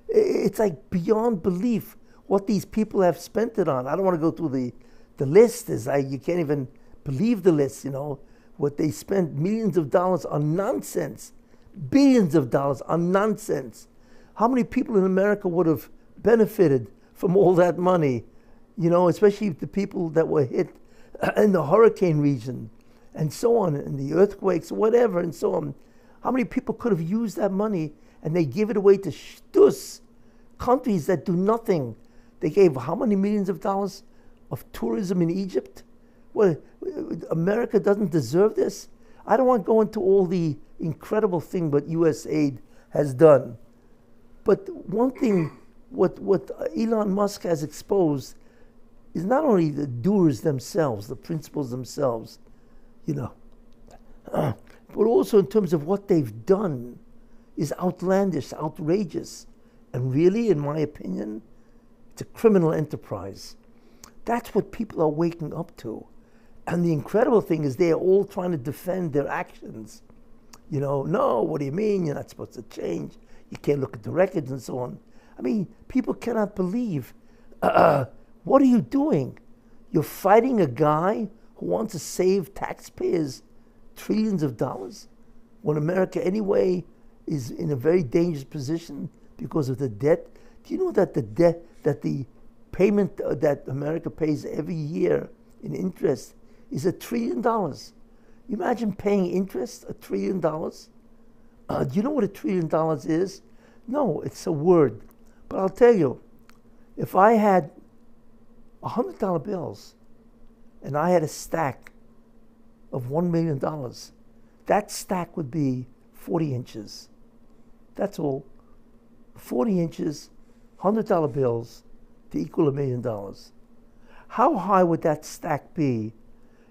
S1: It's like beyond belief what these people have spent it on. I don't want to go through the list. You can't even believe the list, what they spent millions of dollars on nonsense, billions of dollars on nonsense. How many people in America would have benefited from all that money? Especially the people that were hit in the hurricane region and so on, and the earthquakes, whatever, and so on. How many people could have used that money and they give it away to shtus, countries that do nothing? They gave how many millions of dollars of tourism in Egypt? What, America doesn't deserve this? I don't want to go into all the incredible thing what U.S. aid has done. But one thing, what Elon Musk has exposed is not only the doers themselves, the principles themselves, but also in terms of what they've done is outlandish, outrageous. And really, in my opinion, it's a criminal enterprise. That's what people are waking up to. And the incredible thing is they're all trying to defend their actions. No, what do you mean? You're not supposed to change. You can't look at the records and so on. I mean, people cannot believe. What are you doing? You're fighting a guy who wants to save taxpayers trillions of dollars when America anyway is in a very dangerous position because of the debt. Do you know that the debt, that the payment that America pays every year in interest is $1 trillion? You imagine paying interest, $1 trillion? Do you know what $1 trillion is? No, it's a word. But I'll tell you, if I had $100 bills and I had a stack of $1 million, that stack would be 40 inches. That's all. 40 inches, $100 bills to equal $1 million. How high would that stack be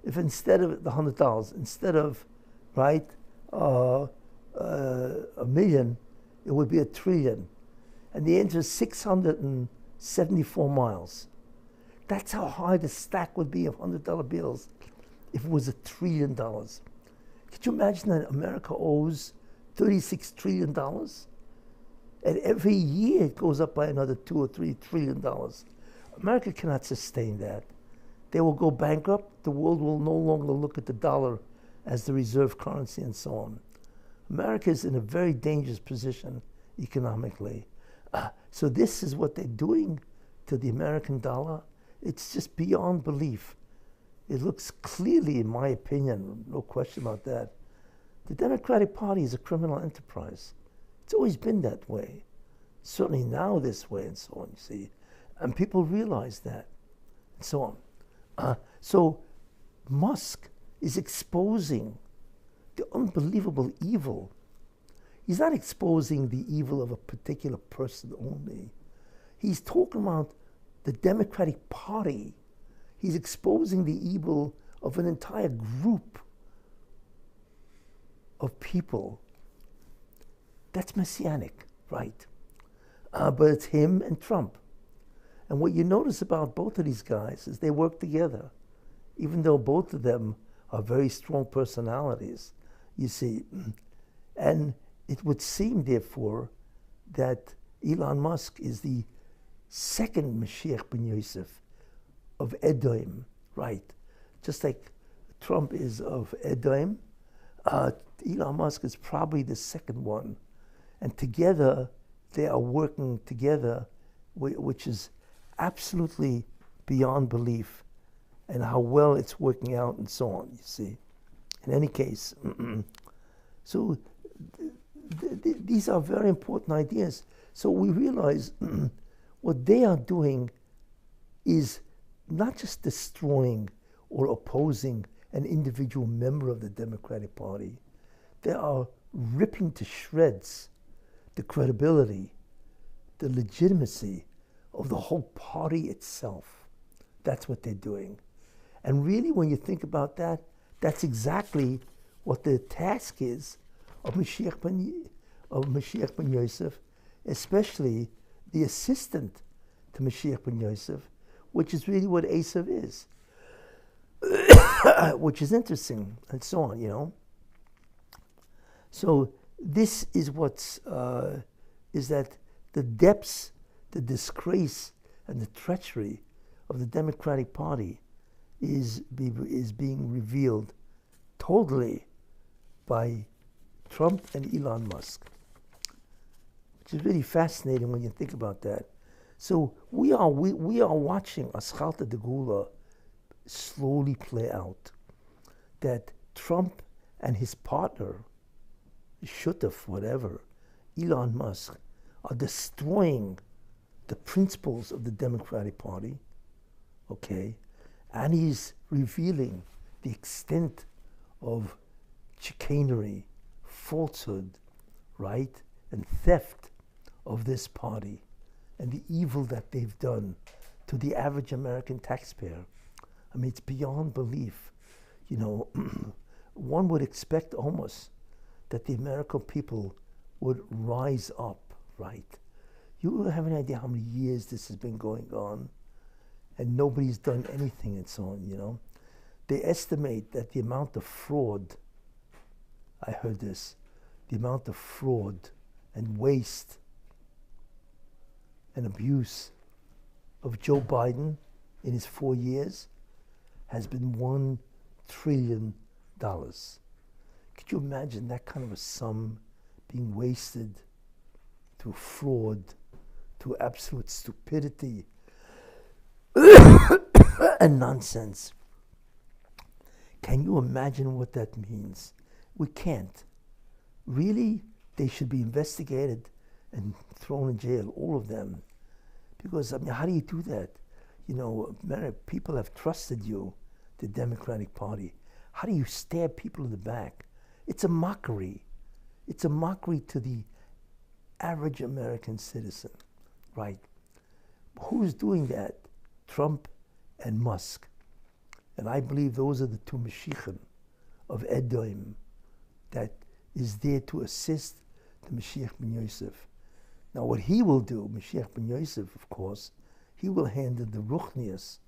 S1: if instead of the $100, instead of, right, $1 million, it would be $1 trillion. And the answer is 674 miles. That's how high the stack would be of $100 bills if it was $1 trillion. Could you imagine that America owes $36 trillion? And every year it goes up by another $2 or $3 trillion. America cannot sustain that. they will go bankrupt. The world will no longer look at the dollar as the reserve currency and so on. America is in a very dangerous position economically. So this is what they're doing to the American dollar. It's just beyond belief. It looks clearly, in my opinion, no question about that, the Democratic Party is a criminal enterprise. It's always been that way. Certainly now this way and so on, you see. And people realize that and so on. So Musk is exposing the unbelievable evil. He's not exposing the evil of a particular person only. He's talking about the Democratic Party. He's exposing the evil of an entire group of people. That's Messianic, right? But it's him and Trump. And what you notice about both of these guys is they work together, even though both of them are very strong personalities, you see. And it would seem, therefore, that Elon Musk is the second Mashiach ben Yosef of Edom, right? Just like Trump is of Edom, Elon Musk is probably the second one. And together, they are working together, which is absolutely beyond belief, and how well it's working out and so on, you see. In any case, so these are very important ideas. So we realize what they are doing is not just destroying or opposing an individual member of the Democratic Party. They are ripping to shreds the credibility, the legitimacy of the whole party itself. That's what they're doing. And really, when you think about that, that's exactly what the task is of Mashiach ben Yosef, especially the assistant to Mashiach ben Yosef, which is really what Esav is, which is interesting, and so on, you know. So this is what's, is that the depths, the disgrace, and the treachery of the Democratic Party is being revealed totally by Trump and Elon Musk, which is really fascinating when you think about that. So we are watching Aschalta de Gula slowly play out, that Trump and his partner, Shutaf, whatever, Elon Musk, are destroying the principles of the Democratic Party, okay? And he's revealing the extent of chicanery, falsehood, right, and theft of this party, and the evil that they've done to the average American taxpayer. I mean, it's beyond belief. You know, one would expect almost that the American people would rise up, right? You have an idea how many years this has been going on, and nobody's done anything and so on, you know? They estimate that the amount of fraud, I heard this, the amount of fraud and waste and abuse of Joe Biden in his 4 years has been $1 trillion. Could you imagine that kind of a sum being wasted through fraud, through absolute stupidity and nonsense? Can you imagine what that means? We can't. Really, they should be investigated and thrown in jail, all of them. Because, I mean, how do you do that? You know, many people have trusted you, the Democratic Party. How do you stab people in the back? It's a mockery. It's a mockery to the average American citizen, right? Who's doing that? Trump and Musk. And I believe those are the two Mashiachim of Edom that is there to assist the Mashiach ben Yosef. Now what he will do, Mashiach ben Yosef, of course, he will handle the Ruchnias,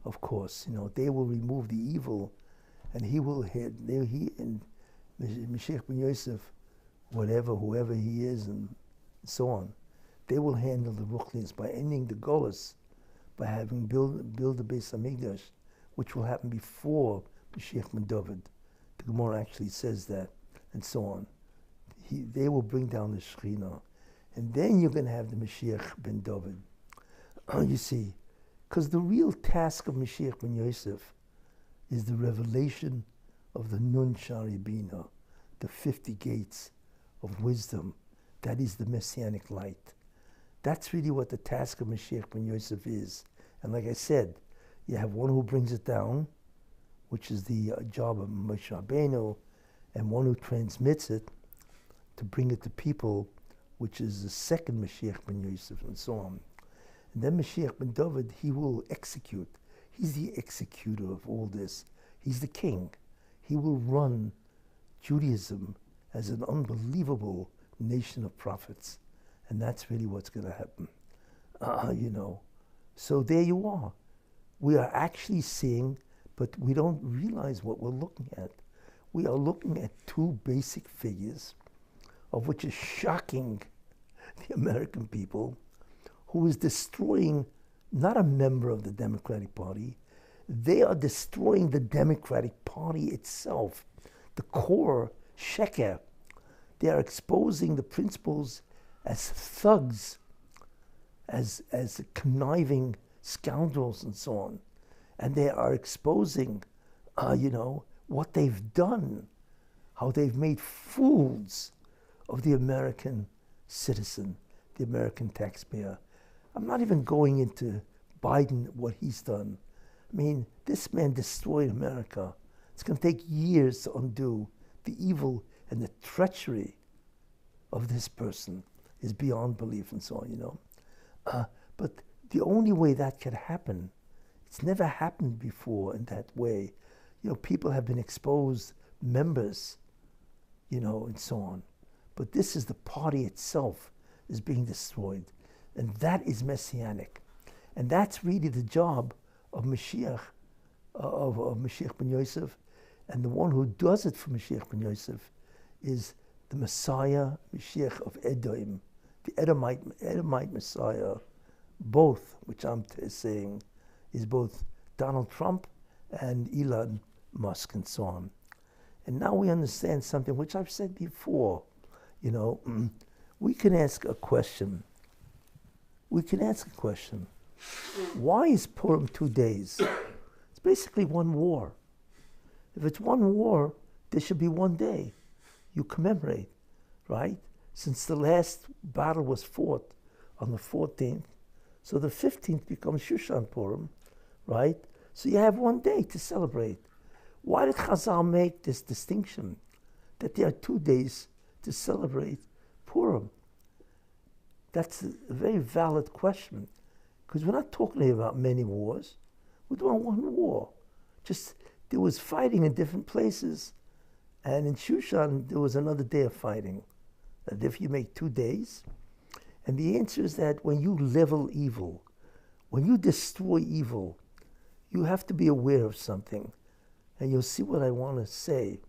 S1: of course. You know, they will remove the evil, and he will he and Mashiach ben Yosef, whoever he is, and so on, they will handle the Ruchnias by ending the Golas, by having build the Beis Hamikdash, which will happen before Mashiach ben David. The Gemara actually says that, and so on. They will bring down the Shekhinah. And then you're going to have the Mashiach ben David. You see, because the real task of Mashiach ben Yosef is the revelation of the Nun Shari Bina, the 50 gates of wisdom. That is the Messianic light. That's really what the task of Mashiach ben Yosef is. And like I said, you have one who brings it down, which is the job of Moshe Rabbeinu, and one who transmits it to bring it to people, which is the second Mashiach ben Yosef, and so on. And then Mashiach ben David, he will execute. He's the executor of all this. He's the king. He will run Judaism as an unbelievable nation of prophets. And that's really what's going to happen. So there you are. We are actually seeing, but we don't realize what we're looking at. We are looking at two basic figures, of which is shocking the American people, who is destroying not a member of the Democratic Party. They are destroying the Democratic Party itself, the core sheker. They are exposing the principles as thugs, as conniving scoundrels and so on. And they are exposing, what they've done, how they've made fools of the American citizen, the American taxpayer. I'm not even going into Biden, what he's done. I mean, this man destroyed America. It's going to take years to undo the evil and the treachery of this person is beyond belief and so on, But the only way that could happen, it's never happened before in that way. People have been exposed, members, and so on. But this is the party itself is being destroyed. And that is Messianic. And that's really the job of Mashiach, of Mashiach ben Yosef. And the one who does it for Mashiach ben Yosef is the Messiah, Mashiach of Edom, the Edomite Messiah, both, which I'm saying, is both Donald Trump and Elon Musk and so on. And now we understand something which I've said before. We can ask a question. Why is Purim 2 days? It's basically one war. If it's one war, there should be 1 day. You commemorate, right? Since the last battle was fought on the 14th, so the 15th becomes Shushan Purim, right? So you have 1 day to celebrate. Why did Chazal make this distinction that there are 2 days to celebrate Purim? That's a very valid question, because we're not talking here about many wars. We're doing one war. Just there was fighting in different places, and in Shushan there was another day of fighting. And if you make 2 days, and the answer is that when you level evil, when you destroy evil, you have to be aware of something. And you'll see what I want to say.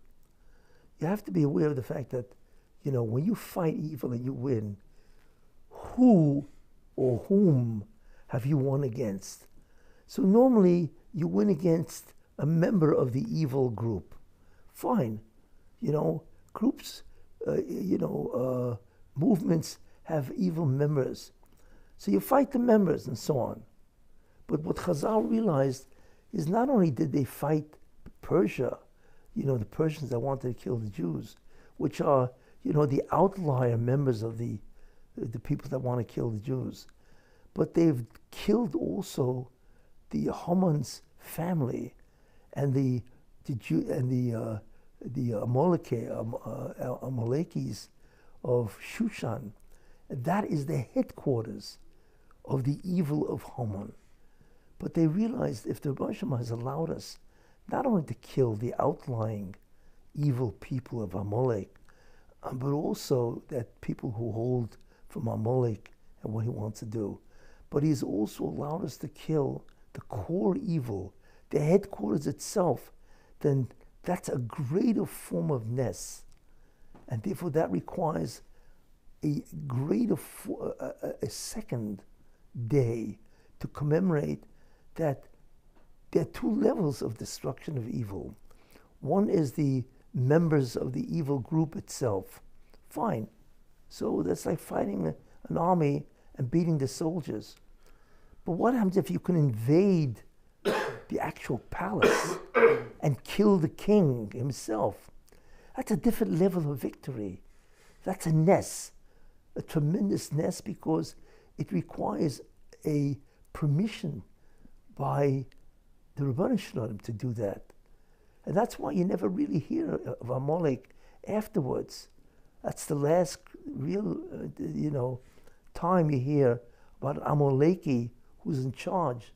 S1: You have to be aware of the fact that, when you fight evil and you win, who or whom have you won against? So normally you win against a member of the evil group. Fine. Groups, movements have evil members. So you fight the members and so on. But what Chazal realized is not only did they fight Persia, the Persians that wanted to kill the Jews, which are, the outlier members of the people that want to kill the Jews, but they've killed also the Haman's family and the Amalekis of Shushan. That is the headquarters of the evil of Haman. But they realized if the Moshe has allowed us not only to kill the outlying evil people of Amalek, but also that people who hold from Amalek and what he wants to do, but he's also allowed us to kill the core evil, the headquarters itself, then that's a greater form of Ness. And therefore that requires a greater, a second day to commemorate that there are two levels of destruction of evil. One is the members of the evil group itself. Fine. So that's like fighting an army and beating the soldiers. But what happens if you can invade the actual palace and kill the king himself? That's a different level of victory. That's a ness, a tremendous ness, because it requires a permission by the Rabbanan Shalom to do that. And that's why you never really hear of Amalek afterwards. That's the last real, time you hear about Amaleki who's in charge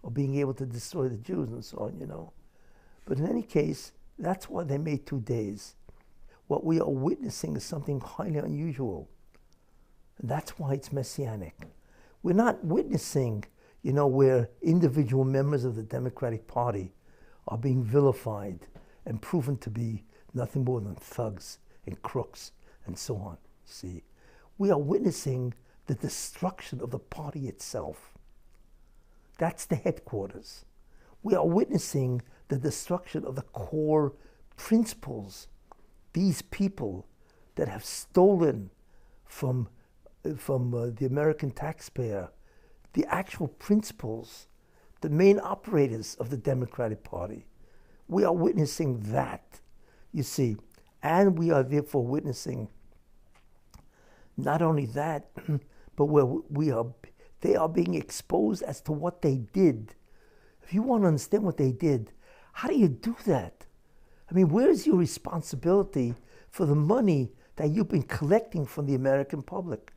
S1: of being able to destroy the Jews and so on, But in any case, that's why they made 2 days. What we are witnessing is something highly unusual. And that's why it's Messianic. We're not witnessing, where individual members of the Democratic Party are being vilified and proven to be nothing more than thugs and crooks and so on. See, we are witnessing the destruction of the party itself. That's the headquarters. We are witnessing the destruction of the core principles. These people that have stolen from the American taxpayer the actual principles, the main operators of the Democratic Party. We are witnessing that, you see, and we are therefore witnessing not only that, but they are being exposed as to what they did. If you want to understand what they did, how do you do that? I mean, where is your responsibility for the money that you've been collecting from the American public?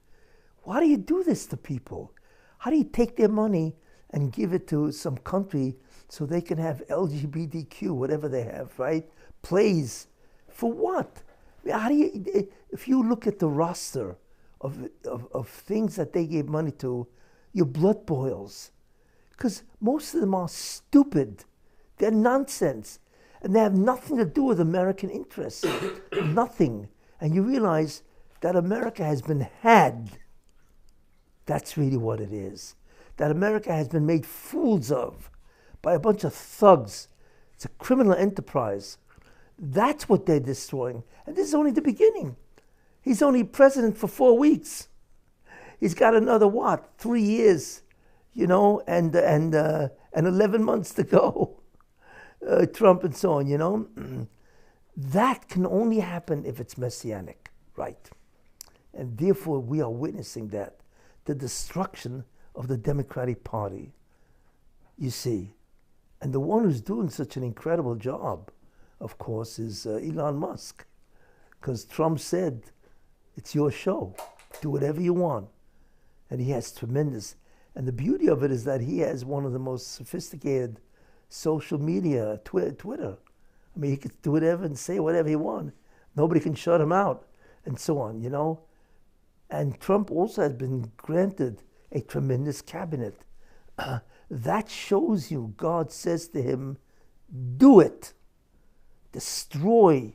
S1: Why do you do this to people? How do you take their money and give it to some country so they can have LGBTQ, whatever they have, right? Plays. For what? I mean, how do you, if you look at the roster of things that they gave money to, your blood boils. Because most of them are stupid. They're nonsense. And they have nothing to do with American interests. Nothing. And you realize that America has been had. That's really what it is. That America has been made fools of by a bunch of thugs. It's a criminal enterprise. That's what they're destroying. And this is only the beginning. He's only president for 4 weeks. He's got another, 3 years, and 11 months to go. Trump and so on, That can only happen if it's Messianic, right? And therefore we are witnessing that. The destruction of the Democratic Party, you see. And the one who's doing such an incredible job, of course, is Elon Musk. Because Trump said, it's your show. Do whatever you want. And he has tremendous. And the beauty of it is that he has one of the most sophisticated social media, Twitter. I mean, he could do whatever and say whatever he wants. Nobody can shut him out and so on, And Trump also has been granted a tremendous cabinet. That shows you God says to him, do it. Destroy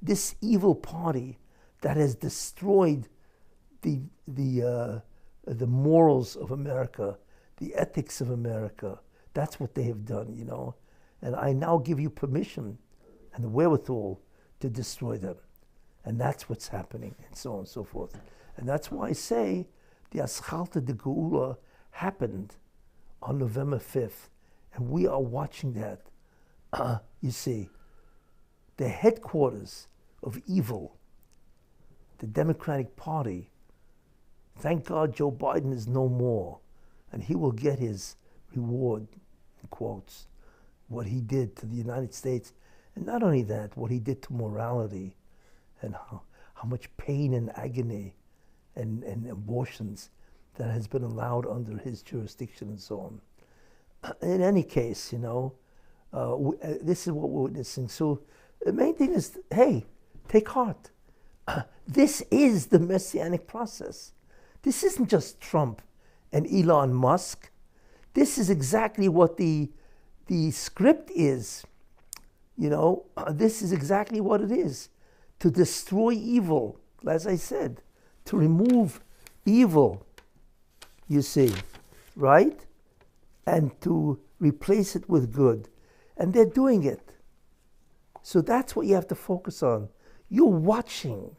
S1: this evil party that has destroyed the morals of America, the ethics of America. That's what they have done, And I now give you permission and the wherewithal to destroy them. And that's what's happening, and so on and so forth. And that's why I say the Aschalta de Geula happened on November 5th. And we are watching that. You see, the headquarters of evil, the Democratic Party, thank God Joe Biden is no more. And he will get his reward, in quotes, what he did to the United States. And not only that, what he did to morality and how much pain and agony and abortions that has been allowed under his jurisdiction and so on. In any case, this is what we're witnessing. So the main thing is, hey, take heart. This is the Messianic process. This isn't just Trump and Elon Musk. This is exactly what the script is. This is exactly what it is. To destroy evil, as I said, to remove evil, you see, right? And to replace it with good. And they're doing it. So that's what you have to focus on. You're watching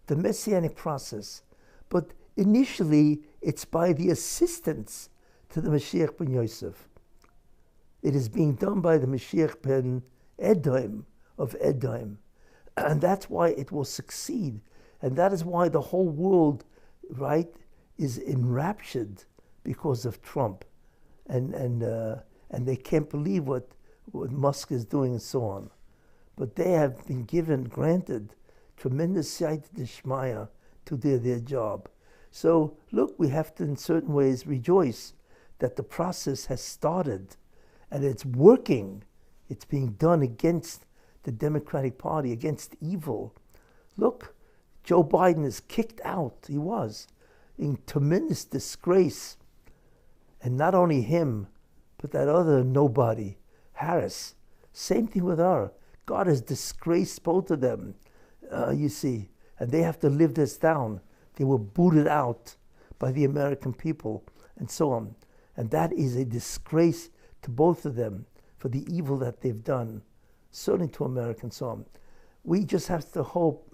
S1: the Messianic process, but initially it's by the assistance to the Mashiach ben Yosef. It is being done by the Mashiach ben Edom of Edom. And that's why it will succeed. And that is why the whole world, right, is enraptured because of Trump. And they can't believe what Musk is doing and so on. But they have been granted tremendous siyata d'shmaya to do their job. So look, we have to in certain ways rejoice that the process has started and it's working. It's being done against the Democratic Party, against evil. Look, Joe Biden is kicked out. He was in tremendous disgrace. And not only him, but that other nobody, Harris. Same thing with her. God has disgraced both of them, you see. And they have to live this down. They were booted out by the American people and so on. And that is a disgrace to both of them for the evil that they've done, certainly to America and so on. We just have to hope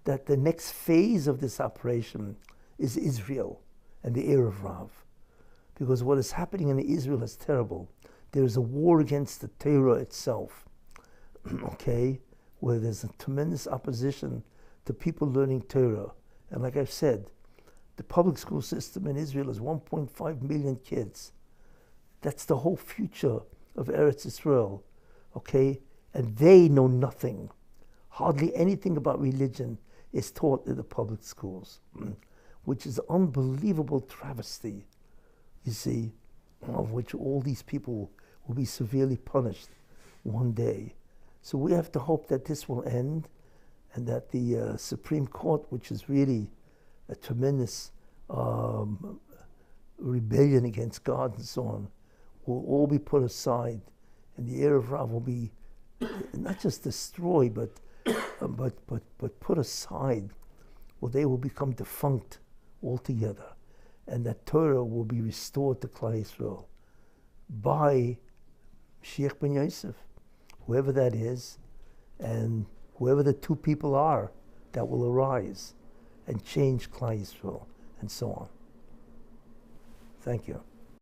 S1: that the next phase of this operation is Israel and the Erev Rav. Because what is happening in Israel is terrible. There is a war against the Torah itself, okay, where there's a tremendous opposition to people learning Torah. And like I've said, the public school system in Israel is 1.5 million kids. That's the whole future of Eretz Israel, okay? And they know nothing. Hardly anything about religion is taught in the public schools, which is an unbelievable travesty, you see, of which all these people will be severely punished one day. So we have to hope that this will end and that the Supreme Court, which is really a tremendous rebellion against God and so on, will all be put aside, and the Erev Rav will be not just destroyed, but put aside. Well, they will become defunct altogether, and that Torah will be restored to Klal Yisrael by Mashiach ben Yosef, whoever that is, and whoever the two people are that will arise and change Klal Yisrael, and so on. Thank you.